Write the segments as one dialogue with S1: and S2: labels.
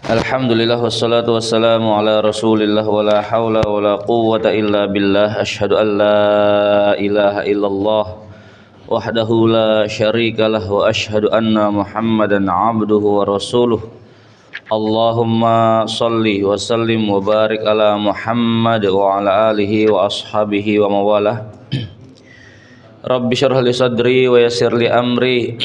S1: Alhamdulillah wassalatu wassalamu ala Rasulillah wa la haula wa la quwwata illa billah. Asyhadu an la ilaha illallah wahdahu la syarikalah wa asyhadu anna Muhammadan abduhu wa rasuluh. Allahumma salli wa sallim wa barik ala Muhammad wa ala alihi wa ashabihi wa mawalah. Rabbi syrah li sadri wa yassir li amri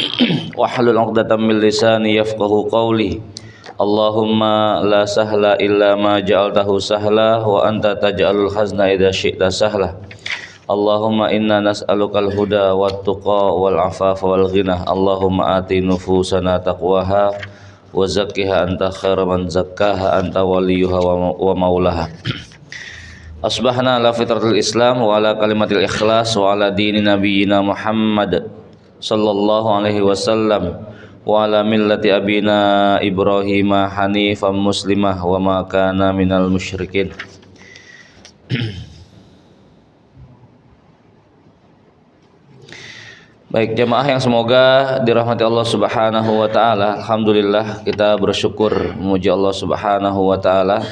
S1: wahlul 'uqdatam min lisani yafqahu qawli. Allahumma la sahla illa ma ja'altahu sahla wa anta taj'alul hazna idza syi'ta sahla. Allahumma inna nas'alukal huda wat tuqa wal afafa wal ghina. Allahumma ati nufusana taqwaha wa zakkiha anta khairu man zakkaha anta waliyuha wa maulaha. Asbahna ala fitratil Islam wa ala kalimatil ikhlas wa ala dini nabiyyina Muhammad sallallahu alaihi wasallam wa ala millati abina Ibrahim hanifan muslimah wa ma kana minal musyrikin. Baik jemaah yang semoga dirahmati Allah Subhanahu wa taala. Alhamdulillah kita bersyukur memuji Allah Subhanahu wa taala.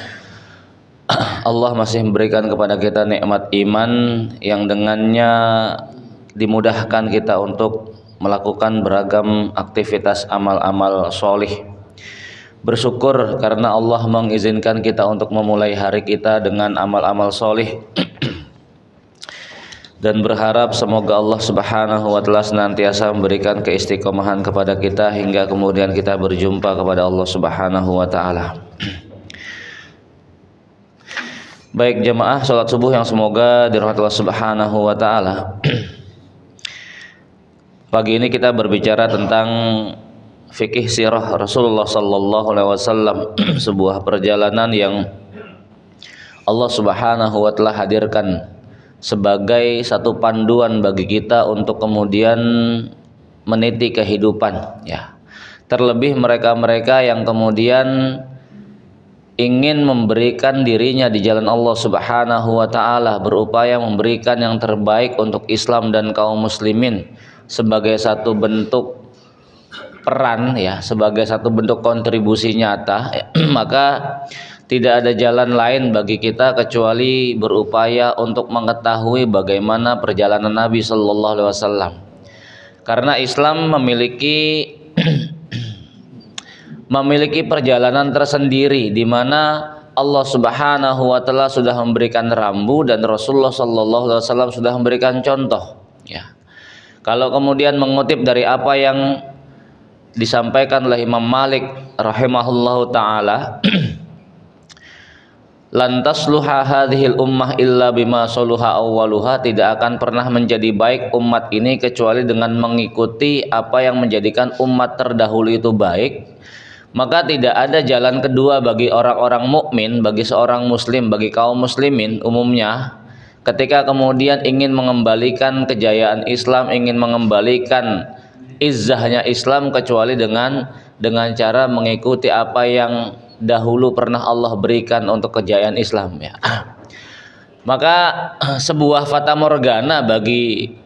S1: Allah masih memberikan kepada kita nikmat iman yang dengannya dimudahkan kita untuk melakukan beragam aktivitas amal-amal solih. Bersyukur karena Allah mengizinkan kita untuk memulai hari kita dengan amal-amal solih. Dan berharap semoga Allah Subhanahu wa taala senantiasa memberikan keistiqomahan kepada kita hingga kemudian kita berjumpa kepada Allah Subhanahu wa taala. Baik jemaah salat subuh yang semoga dirahmati Allah Subhanahu wa taala. Pagi ini kita berbicara tentang fikih sirah Rasulullah sallallahu alaihi wasallam, sebuah perjalanan yang Allah Subhanahu wa taala hadirkan sebagai satu panduan bagi kita untuk kemudian meniti kehidupan ya. Terlebih mereka-mereka yang kemudian ingin memberikan dirinya di jalan Allah Subhanahu wa taala, berupaya memberikan yang terbaik untuk Islam dan kaum muslimin sebagai satu bentuk peran ya, sebagai satu bentuk kontribusi nyata, maka tidak ada jalan lain bagi kita kecuali berupaya untuk mengetahui bagaimana perjalanan Nabi sallallahu alaihi wasallam. Karena Islam memiliki perjalanan tersendiri di mana Allah Subhanahu wa taala sudah memberikan rambu dan Rasulullah sallallahu alaihi wasallam sudah memberikan contoh ya. Kalau kemudian mengutip dari apa yang disampaikan oleh Imam Malik rahimahullahu taala, lan tasluha hadhil ummah illa bima saluha awwaluha, tidak akan pernah menjadi baik umat ini kecuali dengan mengikuti apa yang menjadikan umat terdahulu itu baik. Maka tidak ada jalan kedua bagi orang-orang mukmin, bagi seorang muslim, bagi kaum muslimin umumnya, ketika kemudian ingin mengembalikan kejayaan Islam, ingin mengembalikan izzahnya Islam, kecuali dengan cara mengikuti apa yang dahulu pernah Allah berikan untuk kejayaan Islam ya. Maka sebuah fata morgana bagi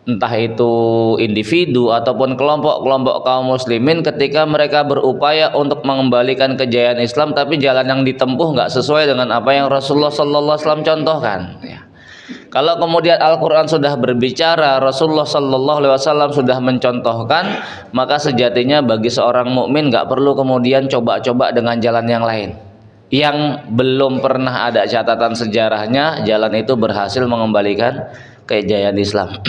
S1: entah itu individu ataupun kelompok-kelompok kaum muslimin ketika mereka berupaya untuk mengembalikan kejayaan Islam tapi jalan yang ditempuh nggak sesuai dengan apa yang Rasulullah sallallahu alaihi wasallam contohkan ya. Kalau kemudian Al-Quran sudah berbicara, Rasulullah sallallahu alaihi wasallam sudah mencontohkan, maka sejatinya bagi seorang mukmin nggak perlu kemudian coba-coba dengan jalan yang lain yang belum pernah ada catatan sejarahnya jalan itu berhasil mengembalikan kejayaan Islam.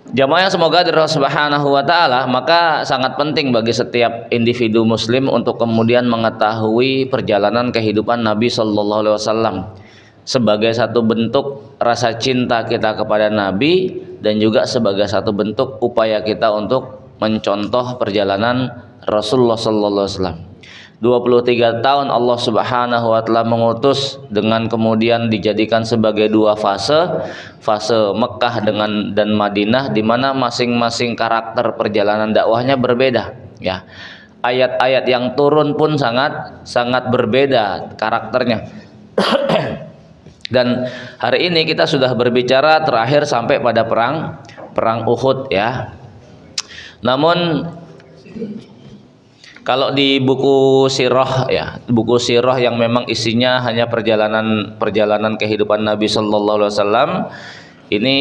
S1: Jamaah yang semoga dari Allah Subhanahu wa taala, maka sangat penting bagi setiap individu muslim untuk kemudian mengetahui perjalanan kehidupan Nabi sallallahu alaihi wasallam sebagai satu bentuk rasa cinta kita kepada Nabi dan juga sebagai satu bentuk upaya kita untuk mencontoh perjalanan Rasulullah sallallahu alaihi wasallam. 23 tahun Allah Subhanahu wa taala mengutus dengan kemudian dijadikan sebagai dua fase Mekah dan Madinah, di mana masing-masing karakter perjalanan dakwahnya berbeda ya. Ayat-ayat yang turun pun sangat berbeda karakternya. Dan hari ini kita sudah berbicara terakhir sampai pada perang Uhud ya. Namun Kalau di buku sirah ya, buku sirah yang memang isinya hanya perjalanan kehidupan Nabi Sallallahu Alaihi Wasallam, ini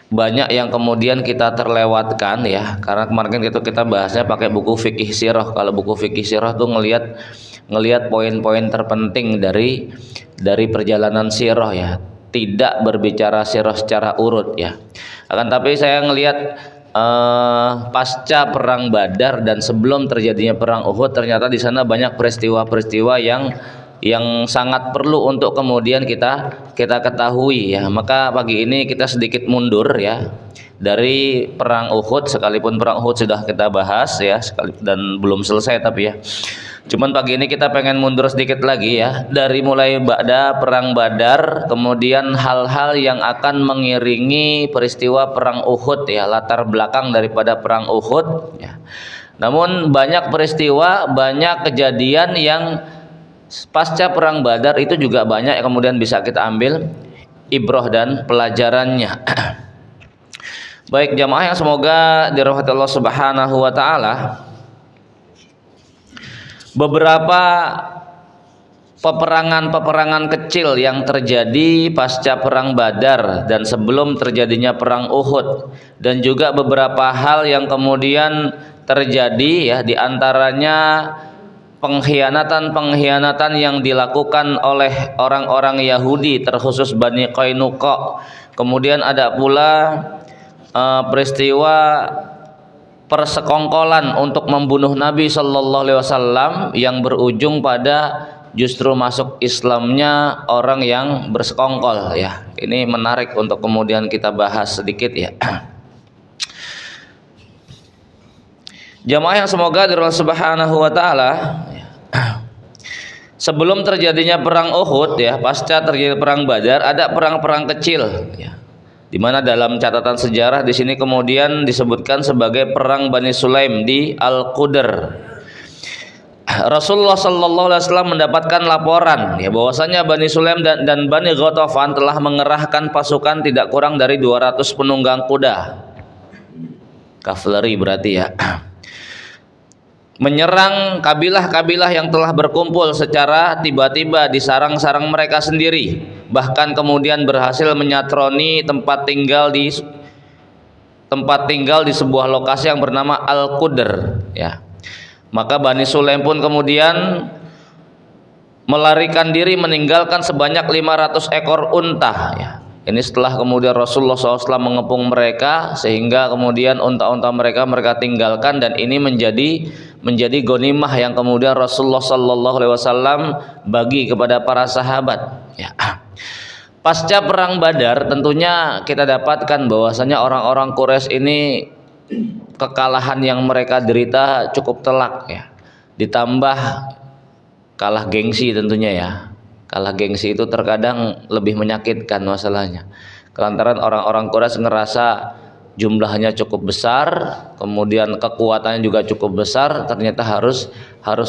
S1: banyak yang kemudian kita terlewatkan ya, karena kemarin kan kita bahasnya pakai buku fikih sirah. Kalau buku fikih sirah tuh ngelihat poin-poin terpenting dari perjalanan sirah ya, tidak berbicara sirah secara urut ya. Akan tapi saya ngelihat pasca perang Badar dan sebelum terjadinya perang Uhud, ternyata di sana banyak peristiwa-peristiwa yang sangat perlu untuk kemudian kita ketahui ya. Maka pagi ini kita sedikit mundur ya dari perang Uhud, sekalipun perang Uhud sudah kita bahas ya dan belum selesai, tapi ya cuman pagi ini kita pengen mundur sedikit lagi ya, dari mulai perang Badar, kemudian hal-hal yang akan mengiringi peristiwa perang Uhud ya, latar belakang daripada perang Uhud ya. Namun banyak peristiwa, banyak kejadian yang pasca perang Badar itu juga banyak yang kemudian bisa kita ambil ibrah dan pelajarannya. Baik jamaah yang semoga dirahmati Allah Subhanahu wa taala, beberapa peperangan kecil yang terjadi pasca perang Badar dan sebelum terjadinya perang Uhud, dan juga beberapa hal yang kemudian terjadi ya, diantaranya pengkhianatan yang dilakukan oleh orang-orang Yahudi, terkhusus Bani Qainuqa. Kemudian ada pula peristiwa persekongkolan untuk membunuh Nabi Sallallahu Alaihi Wasallam yang berujung pada justru masuk Islamnya orang yang bersekongkol ya. Ini menarik untuk kemudian kita bahas sedikit ya. Jamaah yang semoga dirahmati Subhanahu wa taala, sebelum terjadinya perang Uhud ya, pasca terjadi perang Badar, ada perang-perang kecil ya, di mana dalam catatan sejarah di sini kemudian disebutkan sebagai perang Bani Sulaim di Al-Qudr. Rasulullah Sallallahu Alaihi Wasallam mendapatkan laporan ya bahwasanya Bani Sulaim dan Bani Ghatafan telah mengerahkan pasukan tidak kurang dari 200 penunggang kuda, kavaleri berarti ya, menyerang kabilah-kabilah yang telah berkumpul secara tiba-tiba di sarang-sarang mereka sendiri, bahkan kemudian berhasil menyatroni tempat tinggal di sebuah lokasi yang bernama Al-Qudr ya. Maka Bani Sulaim pun kemudian melarikan diri meninggalkan sebanyak 500 ekor unta ya. Ini setelah kemudian Rasulullah SAW mengepung mereka, sehingga kemudian unta-unta mereka tinggalkan, dan ini menjadi ghanimah yang kemudian Rasulullah SAW bagi kepada para sahabat ya. Pasca perang Badar tentunya kita dapatkan bahwasanya orang-orang Quraisy ini kekalahan yang mereka derita cukup telak ya, ditambah kalah gengsi tentunya ya. Kalah gengsi itu terkadang lebih menyakitkan masalahnya, lantaran orang-orang Quraisy ngerasa jumlahnya cukup besar, kemudian kekuatannya juga cukup besar, ternyata harus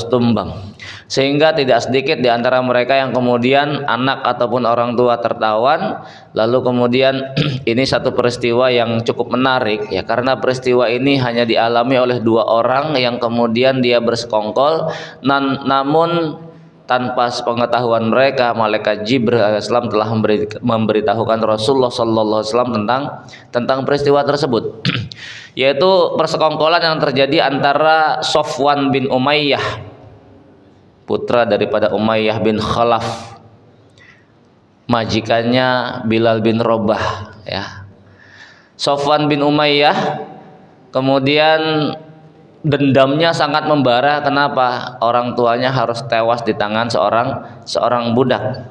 S1: tumbang, sehingga tidak sedikit di antara mereka yang kemudian anak ataupun orang tua tertawan. Lalu kemudian ini satu peristiwa yang cukup menarik ya, karena peristiwa ini hanya dialami oleh dua orang yang kemudian dia bersekongkol, namun tanpa pengetahuan mereka, malaikat Jibril alaihissalam telah memberitahukan Rasulullah sallallahu alaihi wasallam tentang peristiwa tersebut, yaitu persekongkolan yang terjadi antara Sofwan bin Umayyah, putra daripada Umayyah bin Khalaf, majikannya Bilal bin Rabah ya. Sofwan bin Umayyah kemudian dendamnya sangat membara. Kenapa? Orang tuanya harus tewas di tangan seorang budak.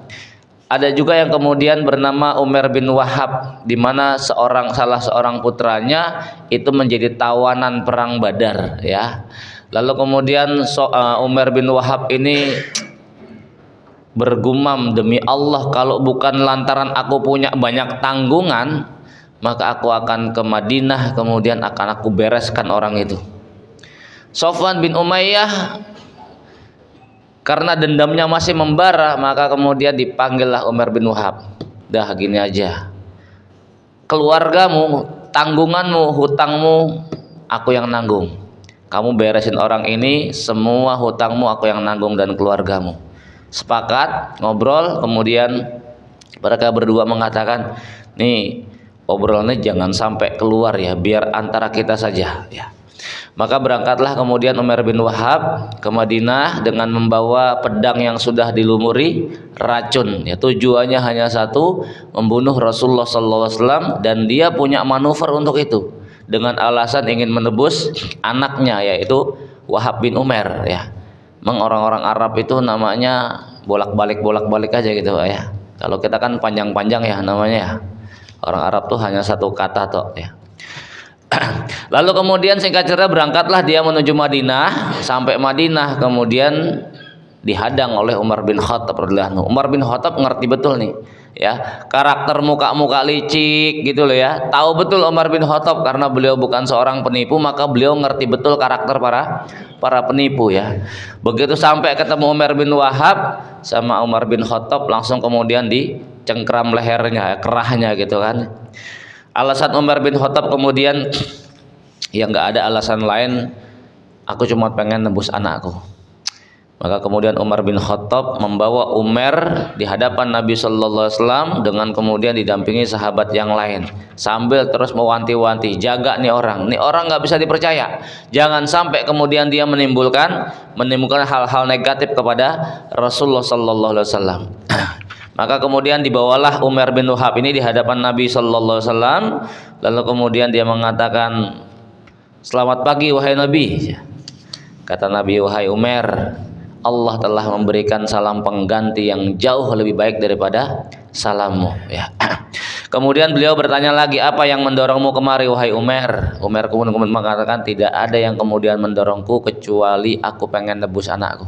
S1: Ada juga yang kemudian bernama Umar bin Wahab, di mana salah seorang putranya itu menjadi tawanan perang Badar ya. Lalu kemudian Umar bin Wahab ini bergumam, demi Allah kalau bukan lantaran aku punya banyak tanggungan, maka aku akan ke Madinah, kemudian akan aku bereskan orang itu. Sofwan bin Umayyah karena dendamnya masih membara, maka kemudian dipanggillah Umar bin Wahab. Dah gini aja, keluargamu, tanggunganmu, hutangmu aku yang nanggung. Kamu beresin orang ini, semua hutangmu aku yang nanggung dan keluargamu. Sepakat, ngobrol, kemudian mereka berdua mengatakan, nih obrolannya jangan sampai keluar ya, biar antara kita saja ya. Maka berangkatlah kemudian Umar bin Wahab ke Madinah dengan membawa pedang yang sudah dilumuri racun. Ya, tujuannya hanya satu, membunuh Rasulullah SAW, dan dia punya manuver untuk itu dengan alasan ingin menebus anaknya yaitu Wahab bin Umar ya. Memang orang-orang Arab itu namanya bolak-balik aja gitu ya. Kalau kita kan panjang-panjang ya namanya ya. Orang Arab tuh hanya satu kata toh ya. Lalu kemudian singkat cerita berangkatlah dia menuju Madinah. Sampai Madinah kemudian dihadang oleh Umar bin Khattab radhiyallahu anhu. Umar bin Khattab ngerti betul nih ya, karakter muka-muka licik gitu loh ya. Tahu betul Umar bin Khattab karena beliau bukan seorang penipu, maka beliau ngerti betul karakter para penipu ya. Begitu sampai ketemu Umar bin Wahab sama Umar bin Khattab, langsung kemudian dicengkram lehernya, kerahnya gitu kan. Alasan Umar bin Khattab kemudian, ya nggak ada alasan lain, aku cuma pengen nebus anakku. Maka kemudian Umar bin Khattab membawa Umar di hadapan Nabi Sallallahu Alaihi Wasallam dengan kemudian didampingi sahabat yang lain sambil terus mewanti-wanti, jaga nih orang nggak bisa dipercaya, jangan sampai kemudian dia menimbulkan hal-hal negatif kepada Rasulullah Sallallahu Alaihi Wasallam. Maka kemudian dibawalah Umar bin Wahab ini di hadapan Nabi Sallallahu Alaihi Wasallam, lalu kemudian dia mengatakan, selamat pagi wahai Nabi. Kata Nabi, wahai Umar, Allah telah memberikan salam pengganti yang jauh lebih baik daripada salammu ya. Kemudian beliau bertanya lagi, apa yang mendorongmu kemari wahai Umar? Umar kemudian mengatakan, tidak ada yang kemudian mendorongku kecuali aku pengen nebus anakku.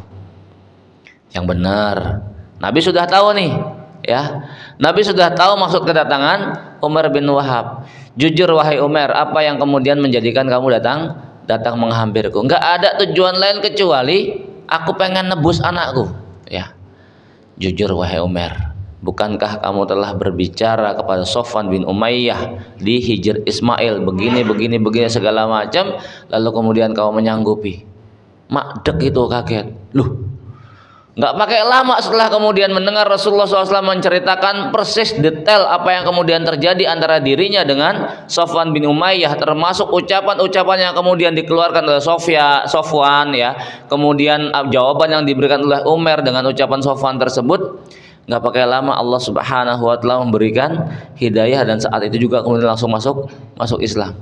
S1: Yang benar, Nabi sudah tahu nih ya. Nabi sudah tahu maksud kedatangan Umar bin Wahab. Jujur wahai Umar, apa yang kemudian menjadikan kamu datang menghampirku? Enggak ada tujuan lain kecuali aku pengen nebus anakku ya. Jujur wahai Umar, bukankah kamu telah berbicara kepada Sofwan bin Umayyah di Hijr Ismail begini segala macam, lalu kemudian kamu menyanggupi? Makdek itu kaget. Nggak pakai lama setelah kemudian mendengar Rasulullah SAW menceritakan persis detail apa yang kemudian terjadi antara dirinya dengan Sofwan bin Umayyah, termasuk ucapan-ucapan yang kemudian dikeluarkan oleh Sofwan ya, kemudian jawaban yang diberikan oleh Umar dengan ucapan Sofwan tersebut. Nggak pakai lama Allah Subhanahu wa Ta'ala memberikan hidayah, dan saat itu juga kemudian langsung masuk Islam.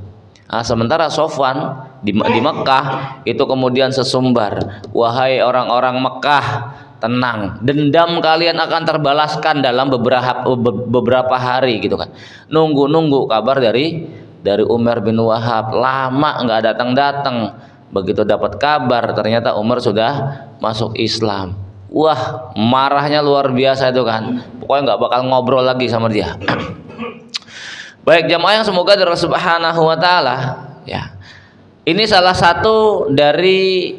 S1: Nah, sementara Sofwan di Mekah itu kemudian sesumbar, wahai orang-orang Mekah, tenang, dendam kalian akan terbalaskan dalam beberapa hari gitu kan. Nunggu kabar dari Umar bin Wahab, lama nggak datang. Begitu dapat kabar ternyata Umar sudah masuk Islam. Wah, marahnya luar biasa itu kan. Pokoknya nggak bakal ngobrol lagi sama dia. Baik jamaah yang semoga dari Allah Subhanahu wa Ta'ala ya. Ini salah satu dari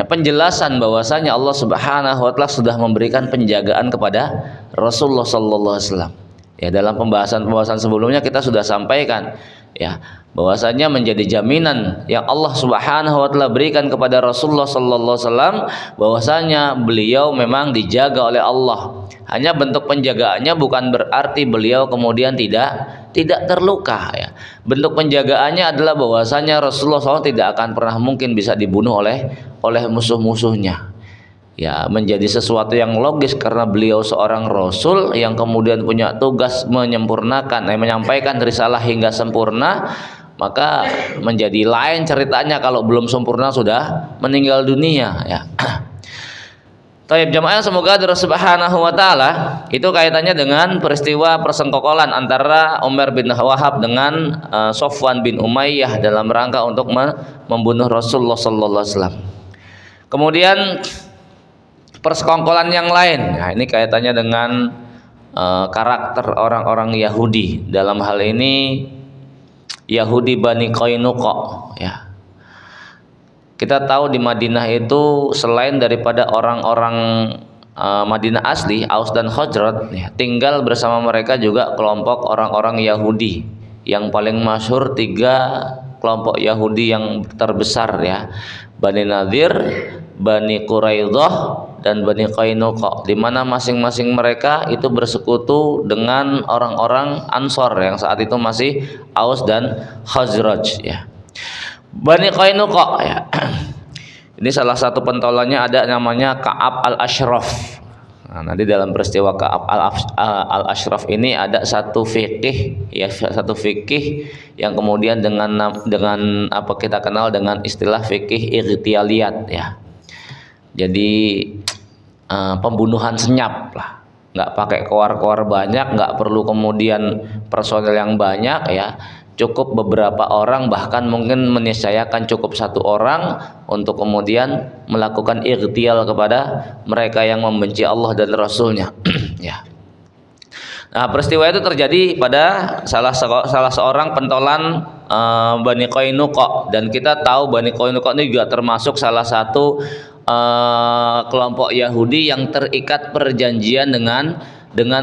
S1: penjelasan bahwasanya Allah Subhanahu wa Ta'ala sudah memberikan penjagaan kepada Rasulullah sallallahu alaihi wasallam. Ya, dalam pembahasan sebelumnya kita sudah sampaikan ya, bahwasanya menjadi jaminan yang Allah Subhanahu wa Ta'ala berikan kepada Rasulullah sallallahu alaihi wasallam bahwasanya beliau memang dijaga oleh Allah. Hanya bentuk penjagaannya bukan berarti beliau kemudian tidak terluka ya. Bentuk penjagaannya adalah bahwasanya Rasulullah SAW tidak akan pernah mungkin bisa dibunuh oleh musuh-musuhnya. Ya, menjadi sesuatu yang logis karena beliau seorang rasul yang kemudian punya tugas menyampaikan risalah hingga sempurna. Maka menjadi lain ceritanya kalau belum sempurna sudah meninggal dunia ya. Taib jamaah semoga Allah Subhanahu wa Ta'ala, itu kaitannya dengan peristiwa persengkokolan antara Umar bin Wahab dengan Sofwan bin Umayyah dalam rangka untuk membunuh Rasulullah sallallahu alaihi wasallam. Kemudian persekongkolan yang lain, nah ini kaitannya dengan karakter orang-orang Yahudi, dalam hal ini Yahudi Bani Qainuqa ya. Kita tahu di Madinah itu selain daripada orang-orang Madinah asli, Aus dan Khazraj ya, tinggal bersama mereka juga kelompok orang-orang Yahudi yang paling masyhur tiga kelompok Yahudi yang terbesar ya, Bani Nadir, Bani Quraidah dan Bani Qainuqa, di mana masing-masing mereka itu bersekutu dengan orang-orang Ansor yang saat itu masih Aus dan Khazraj ya. Bani Qainuqa ya. Ini salah satu pentolannya ada namanya Ka'ab al-Ashraf. Nah, di dalam peristiwa Ka'ab al-Ashraf ini ada satu fikih ya, satu fikih yang kemudian dengan apa kita kenal dengan istilah fikih ightialiyat ya. Jadi pembunuhan senyap lah, nggak pakai koar-koar banyak, nggak perlu kemudian personel yang banyak ya, cukup beberapa orang, bahkan mungkin meniscayakan cukup satu orang untuk kemudian melakukan ightial kepada mereka yang membenci Allah dan Rasulnya ya. Nah, peristiwa itu terjadi pada salah seorang pentolan Bani Qainuqa, dan kita tahu Bani Qainuqa ini juga termasuk salah satu kelompok Yahudi yang terikat perjanjian dengan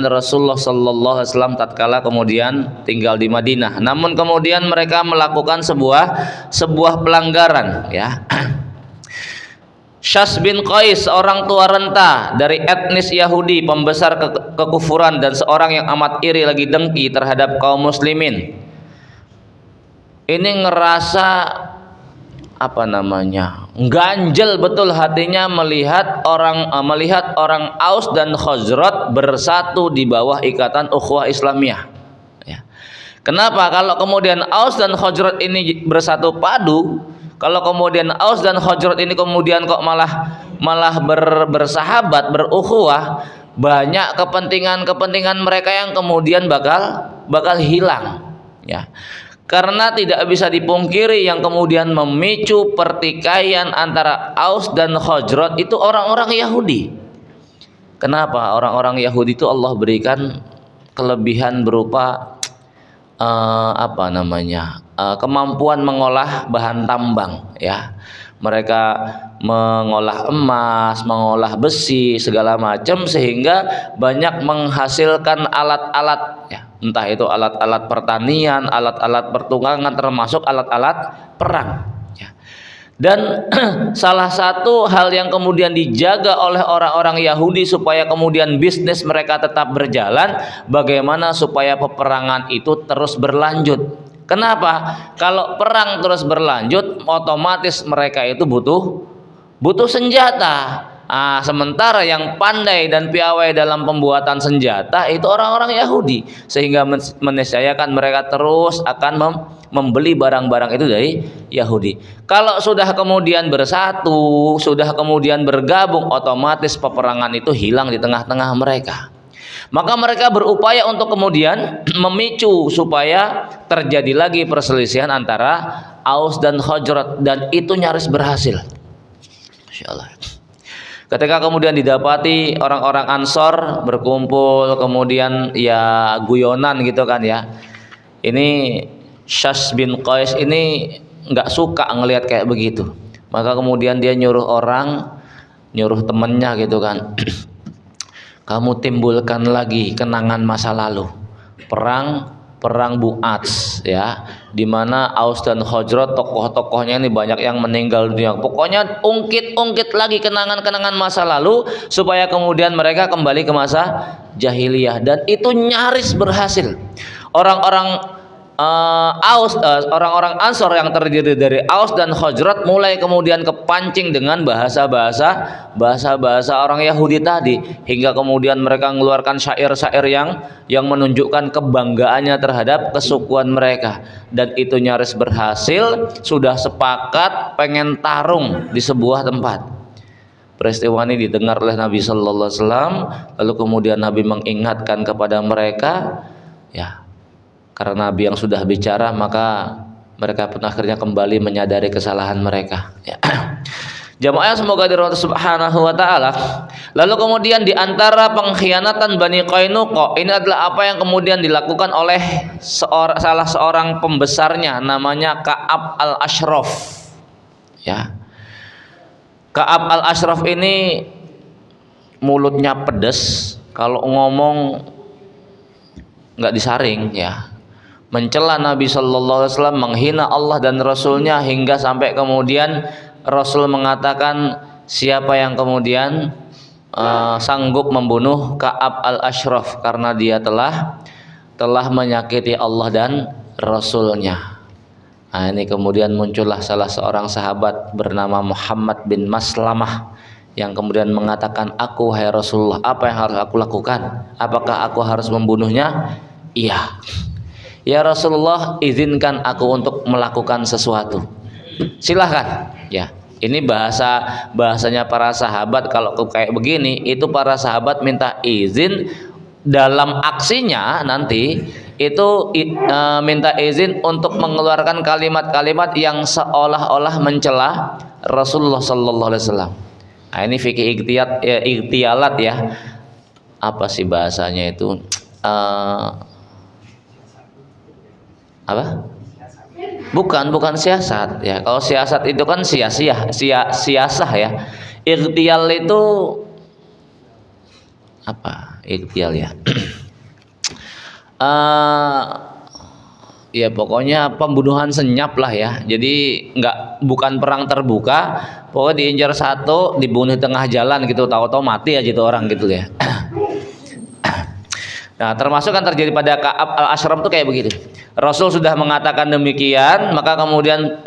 S1: Rasulullah Sallallahu Alaihi Wasallam tatkala kemudian tinggal di Madinah. Namun kemudian mereka melakukan sebuah pelanggaran ya. Syas bin Qais, orang tua renta dari etnis Yahudi, pembesar kekufuran dan seorang yang amat iri lagi dengki terhadap kaum muslimin. Ini ngerasa apa namanya, ganjel betul hatinya melihat orang Aus dan Khazraj bersatu di bawah ikatan ukhuwah Islamiyah ya. Kenapa? Kalau kemudian Aus dan Khazraj ini bersatu padu, kalau kemudian Aus dan Khazraj ini kemudian kok malah bersahabat, berukhuwah, banyak kepentingan mereka yang kemudian bakal hilang ya. Karena tidak bisa dipungkiri yang kemudian memicu pertikaian antara Aus dan Khazraj itu orang-orang Yahudi. Kenapa? Orang-orang Yahudi itu Allah berikan kelebihan berupa kemampuan mengolah bahan tambang ya. Mereka mengolah emas, mengolah besi, segala macam, sehingga banyak menghasilkan alat-alat ya, entah itu alat-alat pertanian, alat-alat pertunggangan, termasuk alat-alat perang ya. Dan salah satu hal yang kemudian dijaga oleh orang-orang Yahudi supaya kemudian bisnis mereka tetap berjalan, bagaimana supaya peperangan itu terus berlanjut. Kenapa? Kalau perang terus berlanjut, otomatis mereka itu butuh senjata. Sementara yang pandai dan piawai dalam pembuatan senjata itu orang-orang Yahudi, sehingga meniscayakan mereka terus akan membeli barang-barang itu dari Yahudi. Kalau sudah kemudian bersatu, sudah kemudian bergabung, otomatis peperangan itu hilang di tengah-tengah mereka. Maka mereka berupaya untuk kemudian memicu supaya terjadi lagi perselisihan antara Aus dan Khazraj, dan itu nyaris berhasil. Insyaallah. Ketika kemudian didapati orang-orang Ansor berkumpul, kemudian ya guyonan gitu kan ya. Ini Syas bin Qais ini nggak suka ngelihat kayak begitu. Maka kemudian dia nyuruh temennya gitu kan. Kamu timbulkan lagi kenangan masa lalu, perang Bu'ats ya, di mana Aus dan Khazraj tokoh-tokohnya ini banyak yang meninggal dunia. Pokoknya ungkit lagi kenangan-kenangan masa lalu supaya kemudian mereka kembali ke masa jahiliyah, dan itu nyaris berhasil. Orang-orang Ansor yang terdiri dari Aus dan Khazraj mulai kemudian kepancing dengan bahasa-bahasa orang Yahudi tadi, hingga kemudian mereka mengeluarkan syair-syair yang menunjukkan kebanggaannya terhadap kesukuan mereka, dan itu nyaris berhasil. Sudah sepakat pengen tarung di sebuah tempat. Peristiwa ini didengar oleh Nabi Sallallahu Alaihi Wasallam, lalu kemudian Nabi mengingatkan kepada mereka ya. Karena Nabi yang sudah bicara, maka mereka pun akhirnya kembali menyadari kesalahan mereka ya. Jamaah semoga dirahmati Subhanahu wa taala. Lalu kemudian di antara pengkhianatan Bani Qainuqa ini adalah apa yang kemudian dilakukan oleh salah seorang pembesarnya, namanya Ka'ab al-Ashraf ya. Ka'ab al-Ashraf ini mulutnya pedes, kalau ngomong nggak disaring ya. mencela Nabi sallallahu alaihi wasallam, menghina Allah dan Rasulnya, hingga sampai kemudian Rasul mengatakan siapa yang kemudian sanggup membunuh Ka'ab al-Ashraf karena dia telah menyakiti Allah dan Rasulnya. Nah, ini kemudian muncullah salah seorang sahabat bernama Muhammad bin Maslamah yang kemudian mengatakan, aku hai Rasulullah, apa yang harus aku lakukan? Apakah aku harus membunuhnya? Iya. Ya Rasulullah, izinkan aku untuk melakukan sesuatu. Silahkan. Ya, ini bahasanya para sahabat. Kalau kayak begini, itu para sahabat minta izin dalam aksinya nanti itu minta izin untuk mengeluarkan kalimat-kalimat yang seolah-olah mencela Rasulullah sallallahu alaihi wasallam. Nah, ini fikih ikhtialat ya. Apa sih bahasanya itu? Apa? Bukan siasat ya. Kalau siasat itu kan siasah ya. Ikhtial itu apa? Ikhtial ya. Ya pokoknya pembunuhan senyap lah ya. Jadi bukan perang terbuka, pokoknya diincar satu, dibunuh tengah jalan gitu, tahu-tahu mati aja itu orang gitu ya. Nah, termasuk yang terjadi pada Ka'ab al-Ashraf itu kayak begitu. Rasul sudah mengatakan demikian, maka kemudian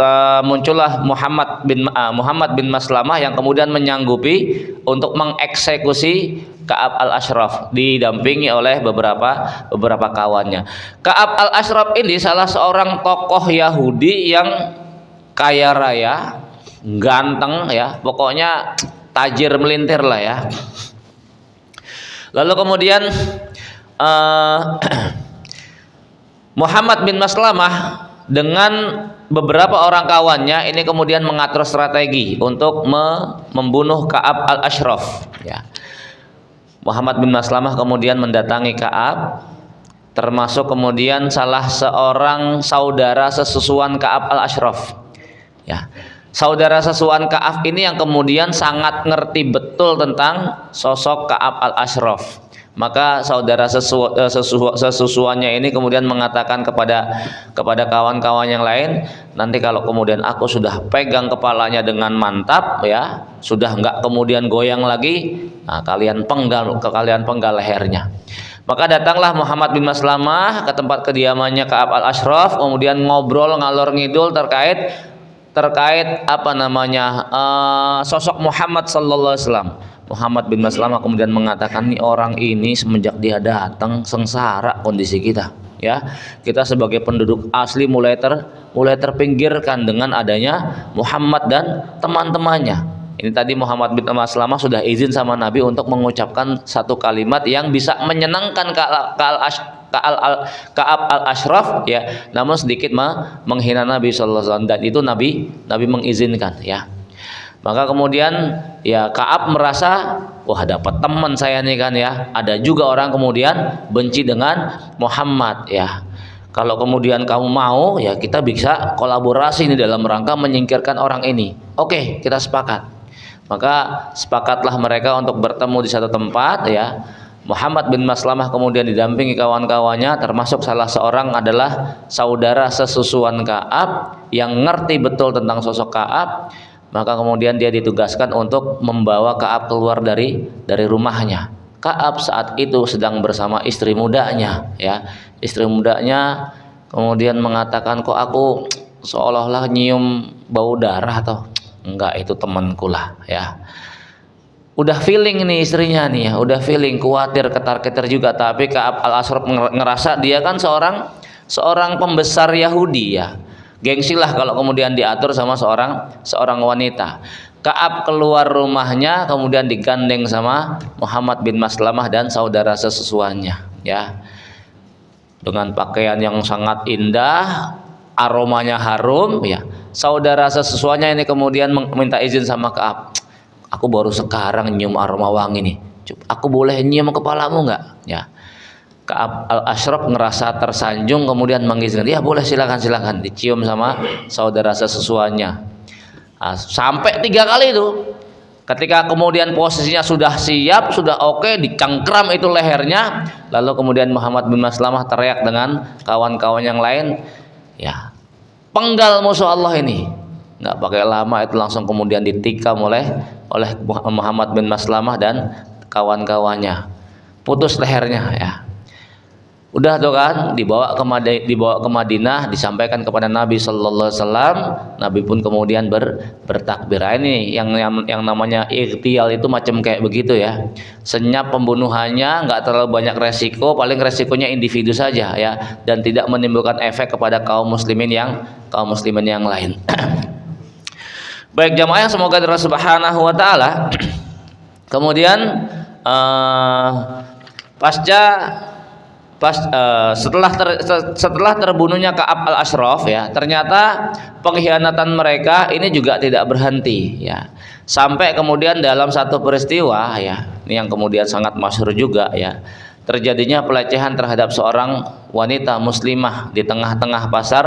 S1: muncullah Muhammad bin Maslamah yang kemudian menyanggupi untuk mengeksekusi Ka'ab al-Ashraf, didampingi oleh beberapa kawannya. Ka'ab al-Ashraf ini salah seorang tokoh Yahudi yang kaya raya, ganteng ya, pokoknya tajir melintir lah ya. Lalu kemudian Muhammad bin Maslamah dengan beberapa orang kawannya ini kemudian mengatur strategi untuk membunuh Ka'ab al-Ashraf ya. Muhammad bin Maslamah kemudian mendatangi Ka'ab, termasuk kemudian salah seorang saudara sesusuan Ka'ab al-Ashraf ya. Saudara sesusuan Ka'ab ini yang kemudian sangat ngerti betul tentang sosok Ka'ab al-Ashraf. Maka saudara sesusuannya ini kemudian mengatakan kepada kawan-kawan yang lain, nanti kalau kemudian aku sudah pegang kepalanya dengan mantap ya, sudah enggak kemudian goyang lagi, nah kalian penggal lehernya. Maka datanglah Muhammad bin Maslamah ke tempat kediamannya Ka'ab al-Ashraf, kemudian ngobrol ngalor ngidul terkait sosok Muhammad sallallahu alaihi wasallam. Muhammad bin Maslamah kemudian mengatakan, nih orang ini semenjak dia datang sengsara kondisi kita ya. Kita sebagai penduduk asli mulai terpinggirkan dengan adanya Muhammad dan teman-temannya. Ini tadi Muhammad bin Maslamah sudah izin sama Nabi untuk mengucapkan satu kalimat yang bisa menyenangkan Ka'ab al-Ashraf ya, namun sedikit menghina Nabi sallallahu alaihi wasallam, dan itu Nabi mengizinkan ya. Maka kemudian ya Ka'ab merasa, wah dapat teman saya nih kan ya. Ada juga orang kemudian benci dengan Muhammad ya. Kalau kemudian kamu mau ya kita bisa kolaborasi nih dalam rangka menyingkirkan orang ini. Oke, kita sepakat. Maka sepakatlah mereka untuk bertemu di satu tempat ya. Muhammad bin Maslamah kemudian didampingi kawan-kawannya, termasuk salah seorang adalah saudara sesusuan Ka'ab yang ngerti betul tentang sosok Ka'ab. Maka kemudian dia ditugaskan untuk membawa Ka'ab keluar dari rumahnya. Ka'ab saat itu sedang bersama istri mudanya ya. Istri mudanya kemudian mengatakan, kok aku seolah-olah nyium bau darah atau enggak, itu temanku lah ya. Udah feeling nih istrinya nih ya, udah feeling, khawatir ketar-ketir juga, tapi Ka'ab al-Ashraf ngerasa dia kan seorang pembesar Yahudi ya. Gengsi lah kalau kemudian diatur sama seorang wanita. Ka'ab keluar rumahnya kemudian digandeng sama Muhammad bin Maslamah dan saudara sesusuannya ya. Dengan pakaian yang sangat indah, aromanya harum ya. Saudara sesusuannya ini kemudian meminta izin sama Ka'ab. Aku baru sekarang nyium aroma wangi nih. Aku boleh nyium kepalamu enggak? Ya. Ka'ab al-Ashraf ngerasa tersanjung kemudian mengizinkan, ya boleh, silakan dicium sama saudara sesusuannya. Nah, sampai 3 kali itu Ketika kemudian posisinya sudah siap, sudah oke, dicengkram itu lehernya, lalu kemudian Muhammad bin Maslamah teriak dengan kawan-kawan yang lain, ya, penggal musuh Allah ini. Nggak pakai lama itu langsung kemudian ditikam oleh Muhammad bin Maslamah dan kawan-kawannya, putus lehernya, ya. Udah tuh kan, dibawa ke Madinah, disampaikan kepada Nabi Sallallahu Alaihi Wasallam. Nabi pun kemudian bertakbir. Ini yang namanya ightial itu macam kayak begitu, ya. Senyap pembunuhannya, nggak terlalu banyak resiko, paling resikonya individu saja, ya, dan tidak menimbulkan efek kepada kaum muslimin yang lain. Baik jamaah, semoga Allah Subhanahu Wa Taala. Kemudian setelah terbunuhnya Ka'ab al-Ashraf, ya, ternyata pengkhianatan mereka ini juga tidak berhenti, ya, sampai kemudian dalam satu peristiwa, ya, ini yang kemudian sangat masyhur juga, ya, terjadinya pelecehan terhadap seorang wanita muslimah di tengah-tengah pasar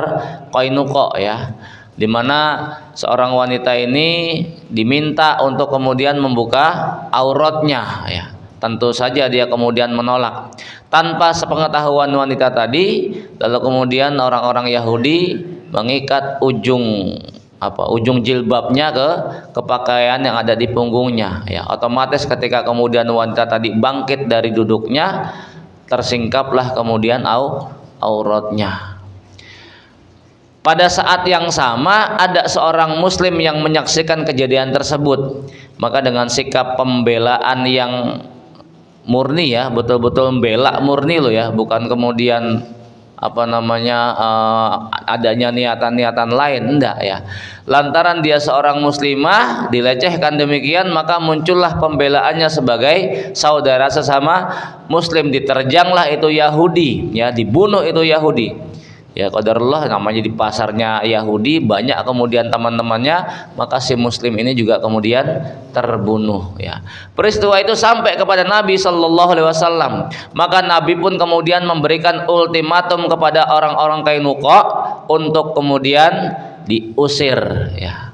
S1: Qainuqa, ya, di mana seorang wanita ini diminta untuk kemudian membuka auratnya, ya. Tentu saja dia kemudian menolak tanpa sepengetahuan wanita tadi. Lalu kemudian orang-orang Yahudi mengikat ujung jilbabnya ke pakaian yang ada di punggungnya, ya. Otomatis ketika kemudian wanita tadi bangkit dari duduknya, tersingkaplah kemudian auratnya. Pada saat yang sama ada seorang muslim yang menyaksikan kejadian tersebut. Maka dengan sikap pembelaan yang murni, ya, betul-betul membela murni loh, ya, bukan kemudian adanya niatan-niatan lain, enggak, ya. Lantaran dia seorang muslimah dilecehkan demikian, maka muncullah pembelaannya sebagai saudara sesama muslim. Diterjanglah itu Yahudi, ya, dibunuh itu Yahudi. Ya, qadarullah, namanya di pasarnya Yahudi banyak kemudian teman-temannya, maka si muslim ini juga kemudian terbunuh, ya. Peristiwa itu sampai kepada Nabi Sallallahu Alaihi Wasallam, maka Nabi pun kemudian memberikan ultimatum kepada orang-orang Qainuqa untuk kemudian diusir, ya.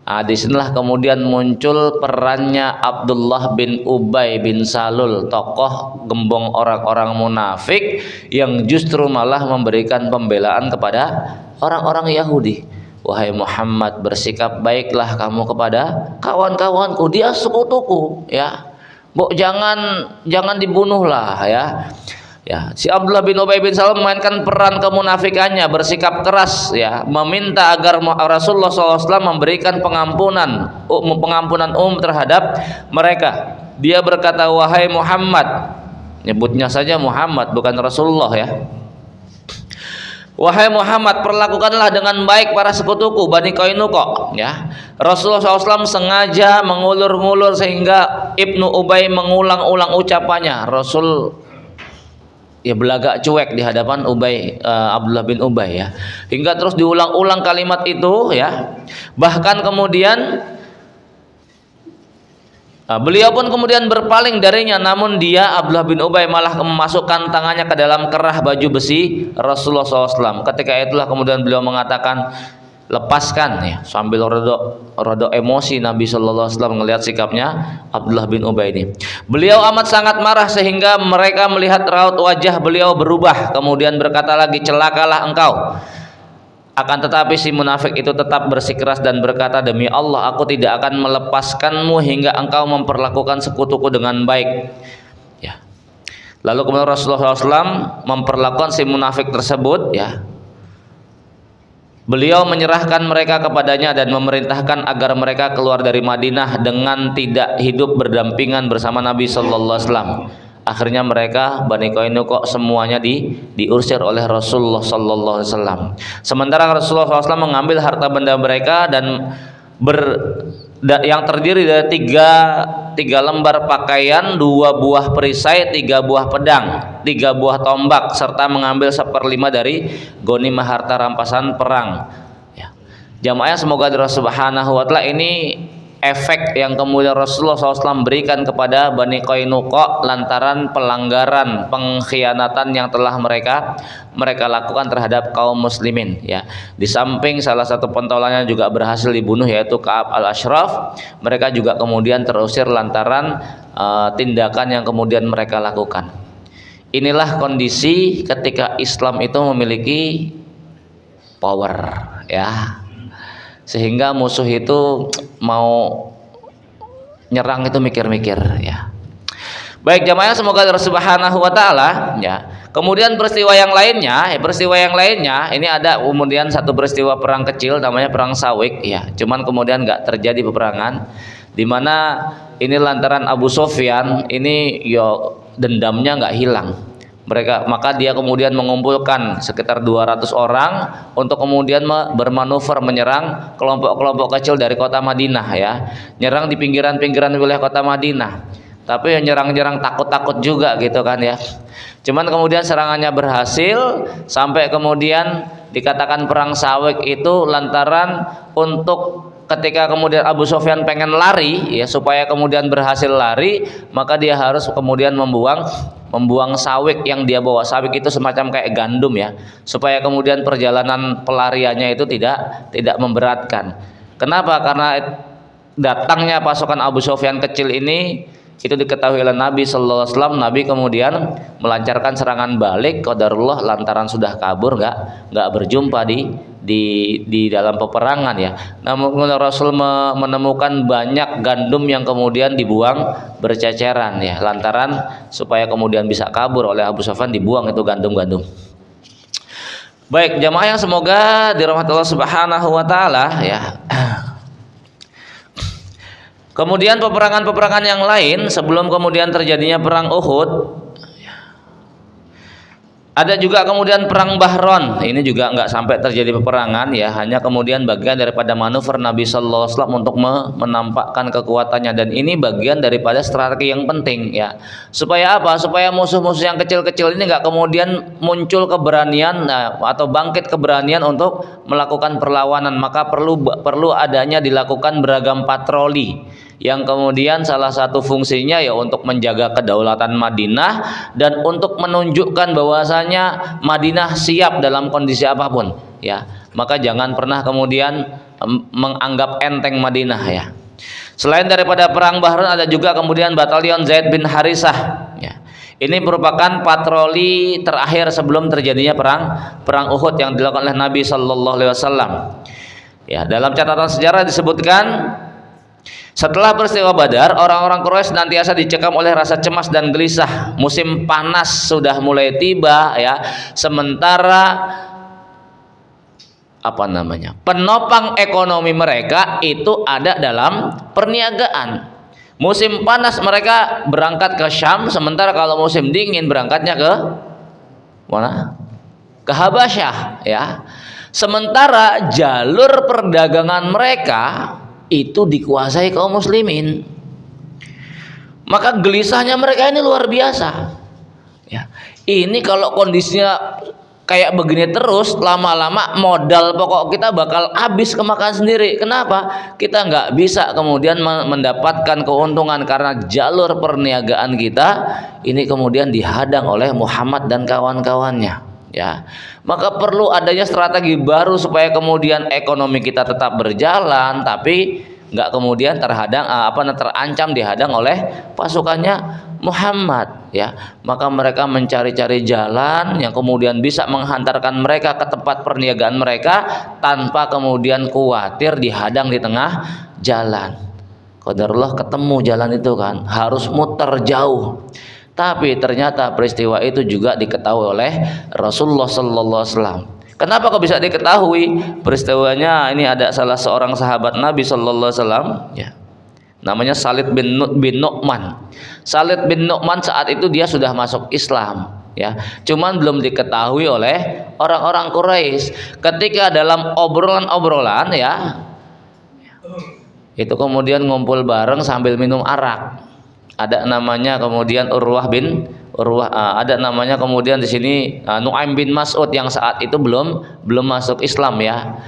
S1: Disinilah kemudian muncul perannya Abdullah bin Ubay bin Salul, tokoh gembong orang-orang munafik yang justru malah memberikan pembelaan kepada orang-orang Yahudi. Wahai Muhammad, bersikap baiklah kamu kepada kawan-kawanku, dia sekutuku, ya. Jangan dibunuhlah, ya. Ya, si Abdullah bin Ubay bin Salul memainkan peran kemunafikannya, bersikap keras, ya, meminta agar Rasulullah SAW memberikan pengampunan terhadap mereka. Dia berkata, wahai Muhammad, nyebutnya saja Muhammad bukan Rasulullah, ya. Wahai Muhammad, perlakukanlah dengan baik para sekutuku Bani Qainuqa, ya. Rasulullah SAW sengaja mengulur-ngulur sehingga Ibnu Ubay mengulang-ulang ucapannya. Rasul, ya, belagak cuek di hadapan Abdullah bin Ubay, ya, hingga terus diulang-ulang kalimat itu, ya. Bahkan kemudian beliau pun kemudian berpaling darinya, namun dia, Abdullah bin Ubay, malah memasukkan tangannya ke dalam kerah baju besi Rasulullah SAW. Ketika itulah kemudian beliau mengatakan, lepaskan, ya, sambil rodo emosi Nabi Sallallahu Alaihi Wasallam melihat sikapnya Abdullah bin Ubay ini. Beliau amat sangat marah sehingga mereka melihat raut wajah beliau berubah. Kemudian berkata lagi, celakalah engkau. Akan tetapi si munafik itu tetap bersikeras dan berkata, demi Allah, aku tidak akan melepaskanmu hingga engkau memperlakukan sekutuku dengan baik, ya. Lalu kemudian Rasulullah SAW memperlakukan si munafik tersebut, ya. Beliau menyerahkan mereka kepadanya dan memerintahkan agar mereka keluar dari Madinah dengan tidak hidup berdampingan bersama Nabi Sallallahu Alaihi Wasallam. Akhirnya mereka Bani Qainuqa semuanya diusir oleh Rasulullah Sallallahu Alaihi Wasallam. Sementara Rasulullah SAW mengambil harta benda mereka dan yang terdiri dari tiga lembar pakaian, 2 buah perisai, 3 buah pedang, 3 buah tombak, serta mengambil 1/5 dari ghanimah harta rampasan perang, ya. Jamaah, semoga Allah Subhanahu wa Ta'ala, ini efek yang kemudian Rasulullah SAW berikan kepada Bani Qainuqa lantaran pelanggaran, pengkhianatan yang telah mereka lakukan terhadap kaum muslimin ya. Di samping salah satu pentolannya juga berhasil dibunuh yaitu Ka'ab al-Ashraf, mereka juga kemudian terusir lantaran tindakan yang kemudian mereka lakukan. Inilah kondisi ketika Islam itu memiliki power ya. Sehingga musuh itu mau nyerang itu mikir-mikir ya. Baik jamaah, semoga Allah Subhanahu wa taala ya. Kemudian peristiwa yang lainnya ini ada kemudian satu peristiwa perang kecil namanya perang Sawik ya. Cuman kemudian enggak terjadi peperangan, di mana ini lantaran Abu Sufyan ini dendamnya enggak hilang. Maka dia kemudian mengumpulkan sekitar 200 orang untuk kemudian bermanuver menyerang kelompok-kelompok kecil dari kota Madinah ya. Nyerang di pinggiran-pinggiran wilayah kota Madinah. Tapi nyerang-nyerang takut-takut juga gitu kan ya. Cuman kemudian serangannya berhasil sampai kemudian dikatakan perang Sawik itu lantaran untuk ketika kemudian Abu Sufyan pengen lari ya, supaya kemudian berhasil lari, maka dia harus kemudian membuang sawik yang dia bawa. Sawik itu semacam kayak gandum ya, supaya kemudian perjalanan pelariannya itu tidak memberatkan. Kenapa? Karena datangnya pasukan Abu Sufyan kecil ini itu diketahui oleh Nabi sallallahu alaihi wasallam. Nabi kemudian melancarkan serangan balik qadarullah lantaran sudah kabur, enggak berjumpa di dalam peperangan ya. Namun Rasul menemukan banyak gandum yang kemudian dibuang berceceran ya, lantaran supaya kemudian bisa kabur oleh Abu Sufyan dibuang itu gandum-gandum. Baik jamaah yang semoga dirahmati Allah Subhanahu wa taala ya. Kemudian peperangan-peperangan yang lain sebelum kemudian terjadinya perang Uhud, ada juga kemudian perang Bahron. Ini juga nggak sampai terjadi peperangan ya, hanya kemudian bagian daripada manuver Nabi Sallallahu Alaihi Wasallam untuk menampakkan kekuatannya, dan ini bagian daripada strategi yang penting ya. Supaya apa? Supaya musuh-musuh yang kecil-kecil ini nggak kemudian muncul keberanian atau bangkit keberanian untuk melakukan perlawanan. Maka perlu adanya dilakukan beragam patroli yang kemudian salah satu fungsinya ya untuk menjaga kedaulatan Madinah dan untuk menunjukkan bahwasanya Madinah siap dalam kondisi apapun ya. Maka jangan pernah kemudian menganggap enteng Madinah ya. Selain daripada perang Bahron, ada juga kemudian batalion Zaid bin Harisah ya. Ini merupakan patroli terakhir sebelum terjadinya perang Uhud yang dilakukan oleh Nabi sallallahu alaihi wasallam. Ya, dalam catatan sejarah disebutkan setelah peristiwa Badar, orang-orang Quraisy senantiasa dicekam oleh rasa cemas dan gelisah. Musim panas sudah mulai tiba ya. Sementara penopang ekonomi mereka itu ada dalam perniagaan. Musim panas mereka berangkat ke Syam, sementara kalau musim dingin berangkatnya ke mana? Ke Habasyah ya. Sementara jalur perdagangan mereka itu dikuasai kaum muslimin. Maka gelisahnya mereka ini luar biasa ya. Ini kalau kondisinya kayak begini terus, lama-lama modal pokok kita bakal habis kemakan sendiri. Kenapa? Kita nggak bisa kemudian mendapatkan keuntungan karena jalur perniagaan kita ini kemudian dihadang oleh Muhammad dan kawan-kawannya ya. Maka perlu adanya strategi baru supaya kemudian ekonomi kita tetap berjalan tapi nggak kemudian terancam dihadang oleh pasukannya Muhammad ya. Maka mereka mencari-cari jalan yang kemudian bisa menghantarkan mereka ke tempat perniagaan mereka tanpa kemudian khawatir dihadang di tengah jalan. Qadarullah ketemu jalan itu kan, harus muter jauh. Tapi ternyata peristiwa itu juga diketahui oleh Rasulullah sallallahu alaihi wasallam. Kenapa kok bisa diketahui? Peristiwanya ini ada salah seorang sahabat Nabi sallallahu alaihi wasallam ya. Namanya Salid bin Nu'man. Salid bin Nu'man saat itu dia sudah masuk Islam ya. Cuman belum diketahui oleh orang-orang Quraisy. Ketika dalam obrolan-obrolan ya, itu kemudian ngumpul bareng sambil minum arak. Ada namanya kemudian ada namanya kemudian di sini Nu'aim bin Mas'ud yang saat itu belum masuk Islam ya.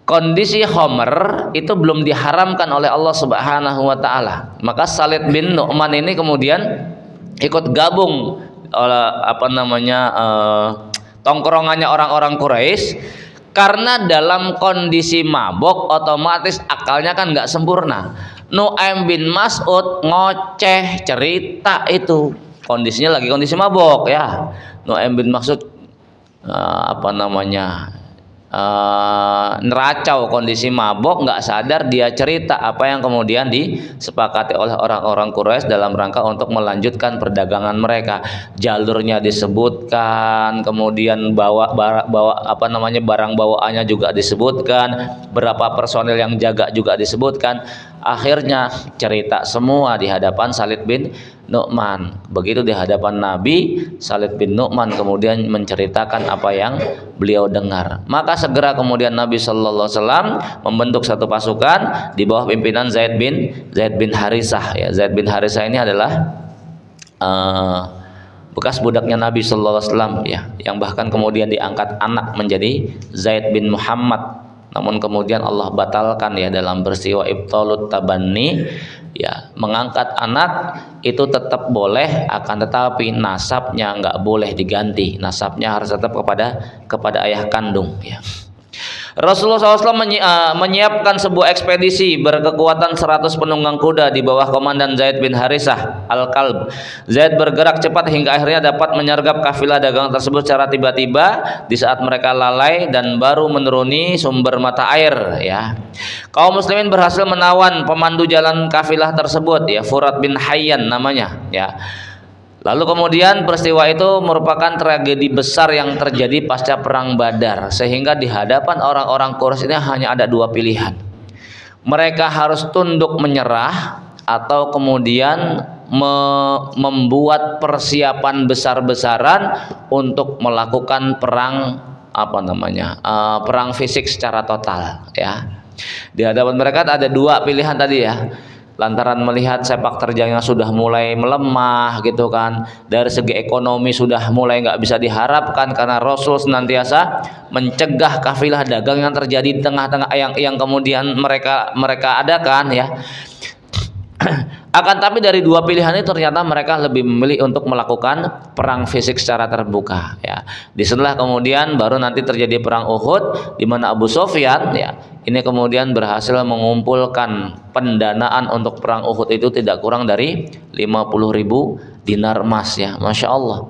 S1: kondisi Homer itu belum diharamkan oleh Allah Subhanahu wa taala. Maka Khalid bin Nu'man ini kemudian ikut gabung oleh tongkrongannya orang-orang Quraisy, karena dalam kondisi mabok otomatis akalnya kan nggak sempurna. Nu'aim bin Mas'ud ngoceh cerita itu, kondisinya lagi kondisi mabok ya. Nu'aim bin Mas'ud neracau, kondisi mabok, nggak sadar, dia cerita apa yang kemudian disepakati oleh orang-orang Quraisy dalam rangka untuk melanjutkan perdagangan mereka. Jalurnya disebutkan, kemudian barang bawaannya juga disebutkan, berapa personil yang jaga juga disebutkan. Akhirnya cerita semua di hadapan Khalid bin Nu'man. Begitu di hadapan Nabi, Khalid bin Nu'man kemudian menceritakan apa yang beliau dengar. Maka segera kemudian Nabi Shallallahu Alaihi Wasallam membentuk satu pasukan di bawah pimpinan Zaid bin Harisah. Ya, Zaid bin Harisah ini adalah bekas budaknya Nabi Shallallahu Alaihi Wasallam ya, yang bahkan kemudian diangkat anak menjadi Zaid bin Muhammad. Namun kemudian Allah batalkan ya dalam peristiwa Ibtalut Tabanni ya, mengangkat anak itu tetap boleh, akan tetapi nasabnya nggak boleh diganti, nasabnya harus tetap kepada ayah kandung ya. Rasulullah SAW menyiapkan sebuah ekspedisi berkekuatan 100 penunggang kuda di bawah komandan Zaid bin Harisah Al-Kalb. Zaid bergerak cepat hingga akhirnya dapat menyergap kafilah dagang tersebut secara tiba-tiba di saat mereka lalai dan baru menuruni sumber mata air ya. Kaum muslimin berhasil menawan pemandu jalan kafilah tersebut ya, Furat bin Hayyan namanya ya. Lalu kemudian peristiwa itu merupakan tragedi besar yang terjadi pasca perang Badar, sehingga di hadapan orang-orang Quraisy ini hanya ada dua pilihan. Mereka harus tunduk menyerah atau kemudian membuat persiapan besar-besaran untuk melakukan perang perang fisik secara total ya. Di hadapan mereka ada dua pilihan tadi ya. Lantaran melihat sepak terjangnya sudah mulai melemah gitu kan, dari segi ekonomi sudah mulai nggak bisa diharapkan karena Rasul senantiasa mencegah kafilah dagang yang terjadi di tengah-tengah yang kemudian mereka adakan ya. Akan tapi dari dua pilihan ini ternyata mereka lebih memilih untuk melakukan perang fisik secara terbuka ya. Disitulah kemudian baru nanti terjadi perang Uhud, di mana Abu Sufyan ya ini kemudian berhasil mengumpulkan pendanaan untuk perang Uhud itu tidak kurang dari 50.000 dinar emas ya, Masya Allah.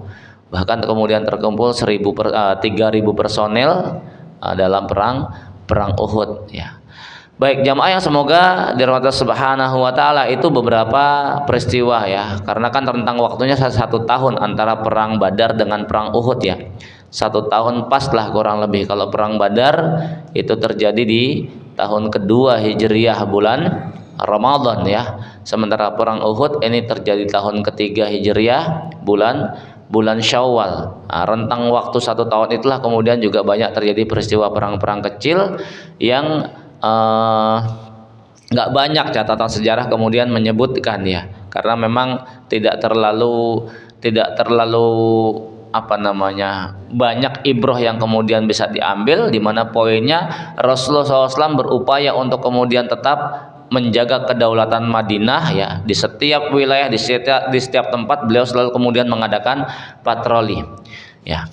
S1: Bahkan kemudian terkumpul 3.000 personel dalam perang Uhud ya. Baik jamaah yang semoga dirahmati Subhanahu wa taala, itu beberapa peristiwa ya, karena kan rentang waktunya 1 tahun antara perang Badar dengan perang Uhud ya. 1 tahun pas lah kurang lebih. Kalau perang Badar itu terjadi di tahun kedua Hijriyah bulan Ramadan ya. Sementara perang Uhud ini terjadi tahun ketiga Hijriyah bulan Syawal. Nah, rentang waktu 1 tahun itulah kemudian juga banyak terjadi peristiwa perang-perang kecil yang nggak banyak catatan sejarah kemudian menyebutkan ya, karena memang tidak terlalu banyak ibroh yang kemudian bisa diambil, di mana poinnya Rasulullah SAW berupaya untuk kemudian tetap menjaga kedaulatan Madinah ya. Di setiap wilayah, di setiap tempat beliau selalu kemudian mengadakan patroli ya.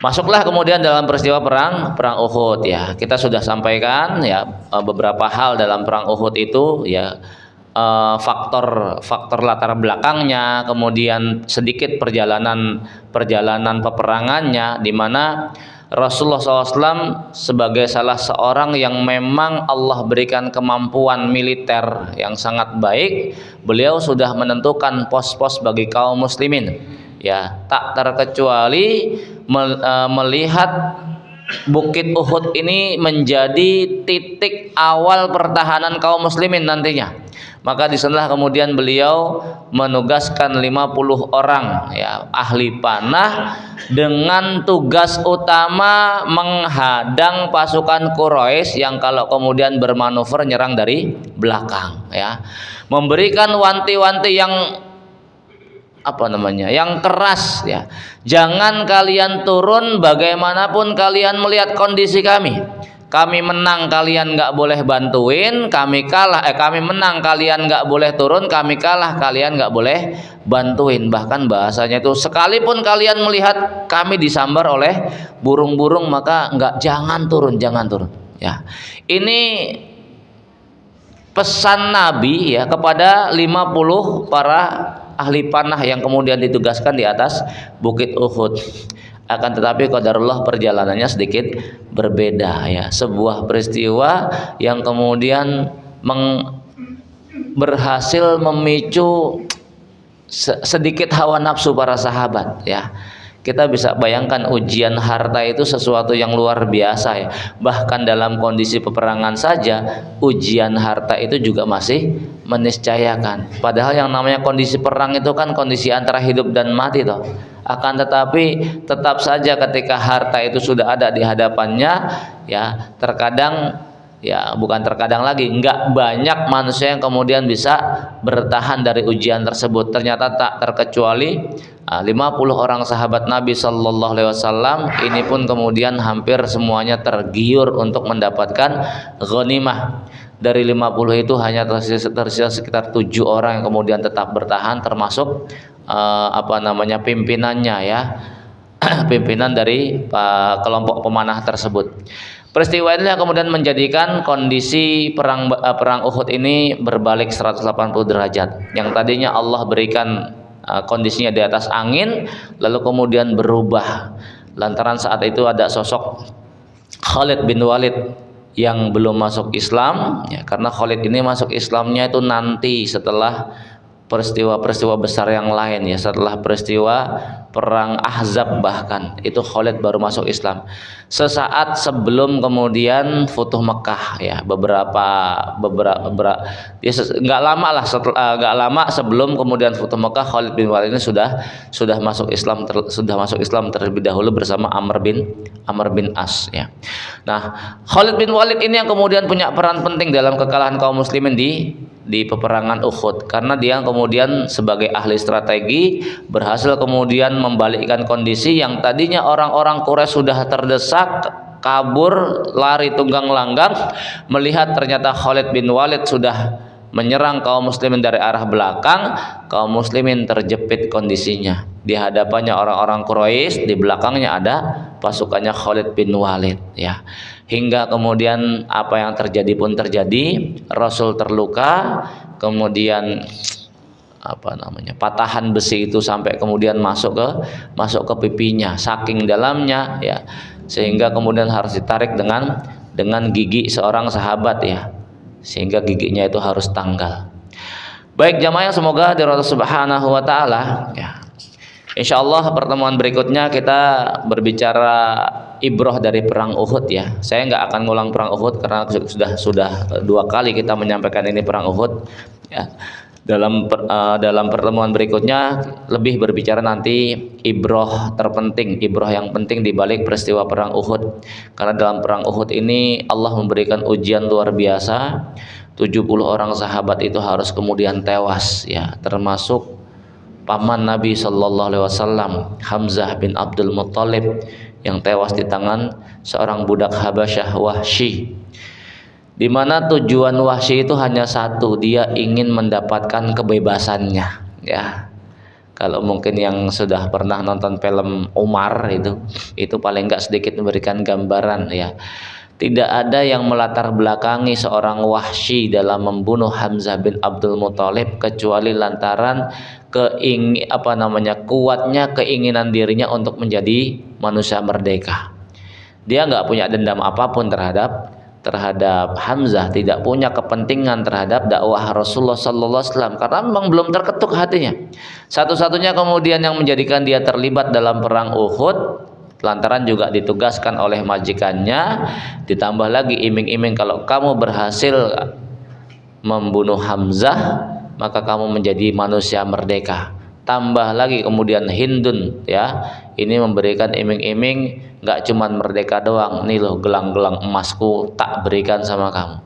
S1: Masuklah kemudian dalam peristiwa perang Uhud ya. Kita sudah sampaikan ya beberapa hal dalam perang Uhud itu ya, faktor latar belakangnya, kemudian sedikit perjalanan peperangannya, di mana Rasulullah SAW sebagai salah seorang yang memang Allah berikan kemampuan militer yang sangat baik, beliau sudah menentukan pos-pos bagi kaum muslimin ya, tak terkecuali melihat Bukit Uhud ini menjadi titik awal pertahanan kaum muslimin nantinya. Maka disanalah kemudian beliau menugaskan 50 orang ya, ahli panah dengan tugas utama menghadang pasukan Quraisy yang kalau kemudian bermanuver nyerang dari belakang ya. Memberikan wanti-wanti yang yang keras ya. Jangan kalian turun bagaimanapun kalian melihat kondisi kami. kami menang kalian nggak boleh bantuin, kami kalah kami menang kalian nggak boleh turun, kami kalah kalian nggak boleh bantuin. Bahkan bahasanya itu sekalipun kalian melihat kami disambar oleh burung-burung maka jangan turun ya. Ini pesan Nabi ya kepada 50 para ahli panah yang kemudian ditugaskan di atas Bukit Uhud. Akan tetapi qadarullah perjalanannya sedikit berbeda ya. Sebuah peristiwa yang kemudian berhasil memicu sedikit hawa nafsu para sahabat ya. Kita bisa bayangkan ujian harta itu sesuatu yang luar biasa ya. Bahkan dalam kondisi peperangan saja ujian harta itu juga masih meniscayakan. Padahal yang namanya kondisi perang itu kan kondisi antara hidup dan mati toh. Akan tetapi tetap saja ketika harta itu sudah ada di hadapannya ya, terkadang ya bukan terkadang lagi, enggak banyak manusia yang kemudian bisa bertahan dari ujian tersebut. Ternyata tak terkecuali 50 orang sahabat Nabi Sallallahu Alaihi Wasallam ini pun kemudian hampir semuanya tergiur untuk mendapatkan ghanimah. Dari 50 itu hanya tersisa sekitar 7 orang yang kemudian tetap bertahan, termasuk pimpinannya ya, pimpinan dari kelompok pemanah tersebut. Peristiwa ini kemudian menjadikan kondisi perang Uhud ini berbalik 180 derajat. Yang tadinya Allah berikan kondisinya di atas angin, lalu kemudian berubah lantaran saat itu ada sosok Khalid bin Walid yang belum masuk Islam ya, karena Khalid ini masuk Islamnya itu nanti setelah peristiwa-peristiwa besar yang lain ya, setelah peristiwa perang Ahzab bahkan itu Khalid baru masuk Islam sesaat sebelum kemudian Futuh Mekah ya, nggak lama sebelum kemudian Futuh Mekah Khalid bin Walid ini sudah masuk Islam terlebih dahulu bersama Amr bin As ya. Nah, Khalid bin Walid ini yang kemudian punya peran penting dalam kekalahan kaum muslimin di peperangan Uhud, karena dia kemudian sebagai ahli strategi berhasil kemudian membalikkan kondisi yang tadinya orang-orang Quraisy sudah terdesak, kabur, lari tunggang langgang, melihat ternyata Khalid bin Walid sudah menyerang kaum muslimin dari arah belakang. Kaum muslimin terjepit kondisinya, di hadapannya orang-orang Quraisy, di belakangnya ada pasukannya Khalid bin Walid ya. Hingga kemudian apa yang terjadi pun terjadi, Rasul terluka, kemudian patahan besi itu sampai kemudian masuk ke pipinya saking dalamnya ya, sehingga kemudian harus ditarik dengan gigi seorang sahabat ya, sehingga giginya itu harus tanggal. Baik jamaah, semoga dari Allah Subhanahu wa taala ya. Insyaallah pertemuan berikutnya kita berbicara ibroh dari perang Uhud ya. Saya nggak akan ngulang perang Uhud karena sudah 2 kali kita menyampaikan ini perang Uhud ya. Dalam pertemuan berikutnya lebih berbicara nanti ibroh terpenting, ibroh yang penting di balik peristiwa perang Uhud. Karena dalam perang Uhud ini Allah memberikan ujian luar biasa. 70 orang sahabat itu harus kemudian tewas ya, termasuk paman Nabi Sallallahu Alaihi Wasallam Hamzah bin Abdul Muttalib yang tewas di tangan seorang budak Habasyah Wahsy, di mana tujuan Wahsy itu hanya satu, dia ingin mendapatkan kebebasannya ya. Kalau mungkin yang sudah pernah nonton film Umar itu paling nggak sedikit memberikan gambaran ya. Tidak ada yang melatar belakangi seorang Wahsy dalam membunuh Hamzah bin Abdul Muttalib kecuali lantaran kuatnya keinginan dirinya untuk menjadi manusia merdeka. Dia nggak punya dendam apapun terhadap Hamzah, tidak punya kepentingan terhadap dakwah Rasulullah Sallallahu Alaihi Wasallam karena memang belum terketuk hatinya. Satu-satunya kemudian yang menjadikan dia terlibat dalam perang Uhud lantaran juga ditugaskan oleh majikannya, ditambah lagi iming-iming kalau kamu berhasil membunuh Hamzah maka kamu menjadi manusia merdeka. Tambah lagi kemudian Hindun ya, ini memberikan iming-iming nggak cuman merdeka doang, nih loh gelang-gelang emasku tak berikan sama kamu.